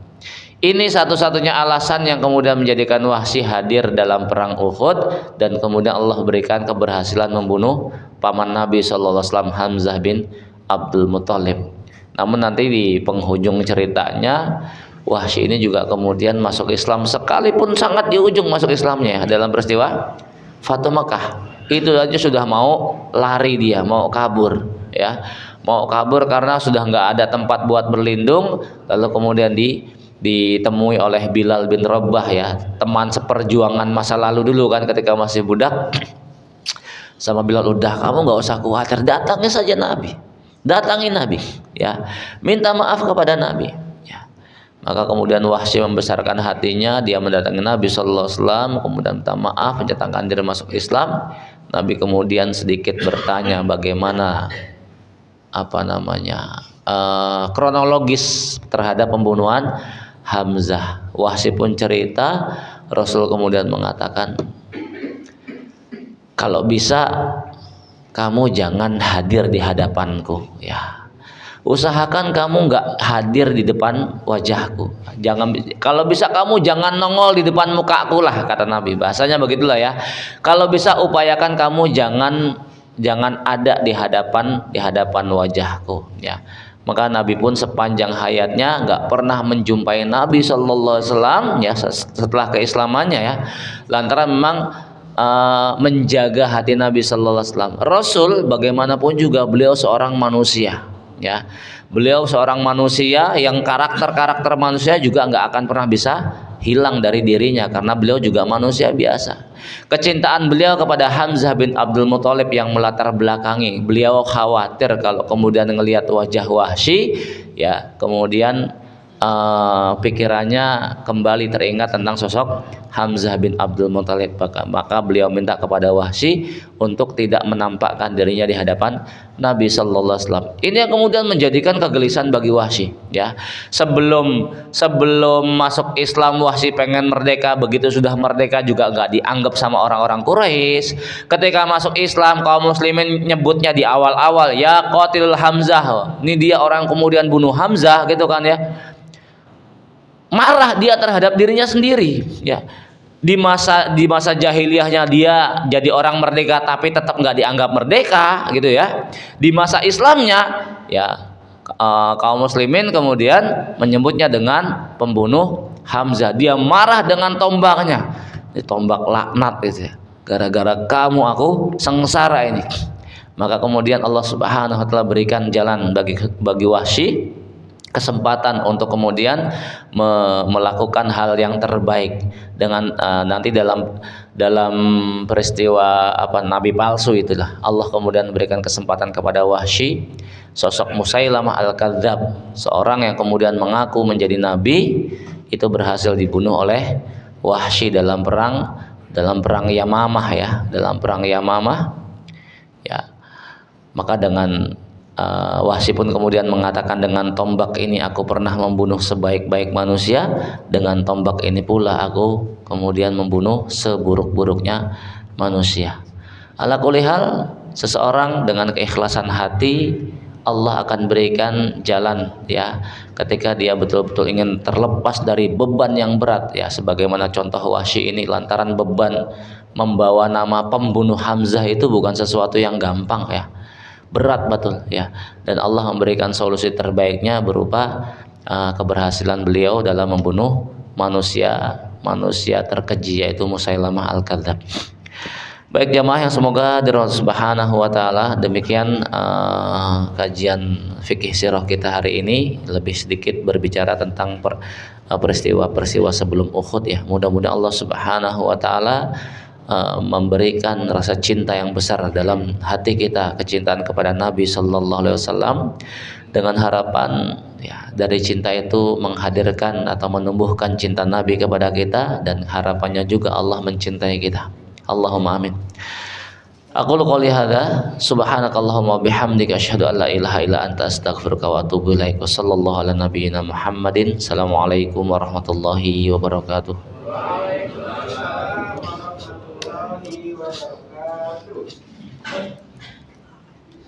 S1: Ini satu-satunya alasan yang kemudian menjadikan Wahsy hadir dalam perang Uhud, dan kemudian Allah berikan keberhasilan membunuh paman Nabi Sallallahu Alaihi Wasallam Hamzah bin Abdul Muttalib. Namun nanti di penghujung ceritanya Wahsy ini juga kemudian masuk Islam, sekalipun sangat di ujung masuk Islamnya dalam peristiwa Fatu Makkah. Itu aja sudah mau lari dia, mau kabur ya. Mau kabur karena sudah nggak ada tempat buat berlindung, lalu kemudian ditemui oleh Bilal bin Rabah ya, teman seperjuangan masa lalu dulu kan ketika masih budak. Sama Bilal, udah kamu nggak usah khawatir, datangi saja Nabi, datangi Nabi ya, minta maaf kepada Nabi ya. Maka kemudian Wahsy membesarkan hatinya, dia mendatangi Nabi Sallallahu Alaihi Wasallam, kemudian minta maaf, menyatakan diri masuk Islam. Nabi kemudian sedikit bertanya bagaimana kronologis terhadap pembunuhan Hamzah. Wahsy pun cerita, Rasul kemudian mengatakan, kalau bisa kamu jangan hadir di hadapanku ya. Usahakan kamu nggak hadir di depan wajahku. Kalau bisa kamu jangan nongol di depan mukaku lah, kata Nabi. Bahasanya begitulah ya. Kalau bisa upayakan kamu jangan ada di hadapan wajahku ya. Maka Nabi pun sepanjang hayatnya nggak pernah menjumpai Nabi Sallallahu Alaihi Wasallam ya setelah keislamannya ya. Lantaran memang menjaga hati Nabi Sallallahu Alaihi Wasallam. Rasul bagaimanapun juga beliau seorang manusia ya. Beliau seorang manusia yang karakter manusia juga nggak akan pernah bisa hilang dari dirinya, karena beliau juga manusia biasa. Kecintaan beliau kepada Hamzah bin Abdul Muthalib yang melatar belakangi beliau khawatir kalau kemudian ngelihat wajah Wahsy ya, kemudian pikirannya kembali teringat tentang sosok Hamzah bin Abdul Muthalib. Maka beliau minta kepada Wahsy untuk tidak menampakkan dirinya di hadapan Nabi Sallallahu Alaihi Wasallam. Ini yang kemudian menjadikan kegelisahan bagi Wahsy ya. Sebelum masuk Islam Wahsy pengen merdeka, begitu sudah merdeka juga nggak dianggap sama orang-orang Quraisy. Ketika masuk Islam, kaum muslimin nyebutnya di awal-awal ya qatilul Hamzah. Ini dia orang kemudian bunuh Hamzah gitu kan ya. Marah dia terhadap dirinya sendiri ya. Di masa jahiliyahnya dia jadi orang merdeka tapi tetap nggak dianggap merdeka gitu ya. Di masa Islamnya ya kaum muslimin kemudian menyebutnya dengan pembunuh Hamzah. Dia marah dengan tombaknya, ini tombak laknat gitu ya. Gara-gara kamu aku sengsara ini. Maka kemudian Allah Subhanahu Wa Taala berikan jalan bagi Wahsy, kesempatan untuk kemudian melakukan hal yang terbaik dengan nanti dalam peristiwa nabi palsu itulah Allah kemudian berikan kesempatan kepada Wahsy, sosok Musailamah al-Kadzdzab, seorang yang kemudian mengaku menjadi nabi, itu berhasil dibunuh oleh Wahsy dalam perang Yamamah ya, ya. Maka dengan Wahsy pun kemudian mengatakan, dengan tombak ini aku pernah membunuh sebaik-baik manusia, dengan tombak ini pula aku kemudian membunuh seburuk-buruknya manusia. Ala kulli hal, seseorang dengan keikhlasan hati Allah akan berikan jalan ya, ketika dia betul-betul ingin terlepas dari beban yang berat ya, sebagaimana contoh Wahsy ini, lantaran beban membawa nama pembunuh Hamzah itu bukan sesuatu yang gampang ya, berat betul ya, dan Allah memberikan solusi terbaiknya berupa keberhasilan beliau dalam membunuh manusia terkeji, yaitu Musailamah al-Kadzdzab. Baik jamaah yang semoga dari Allah Subhanahu Wa Taala, demikian kajian fikih sirah kita hari ini, lebih sedikit berbicara tentang peristiwa sebelum Uhud ya. Mudah-mudahan Allah Subhanahu Wa Taala memberikan rasa cinta yang besar dalam hati kita, kecintaan kepada Nabi Sallallahu Alaihi Wasallam, dengan harapan ya, dari cinta itu menghadirkan atau menumbuhkan cinta Nabi kepada kita, dan harapannya juga Allah mencintai kita. Allahumma amin. Aqulu qouli hadza subhanakallahumma bihamdika asyhadu an la ilaha illa anta astaghfiruka wa atubu ilaik. Wa sallallahu ala nabiyyina Muhammadin. Assalamualaikum warahmatullahi wabarakatuh.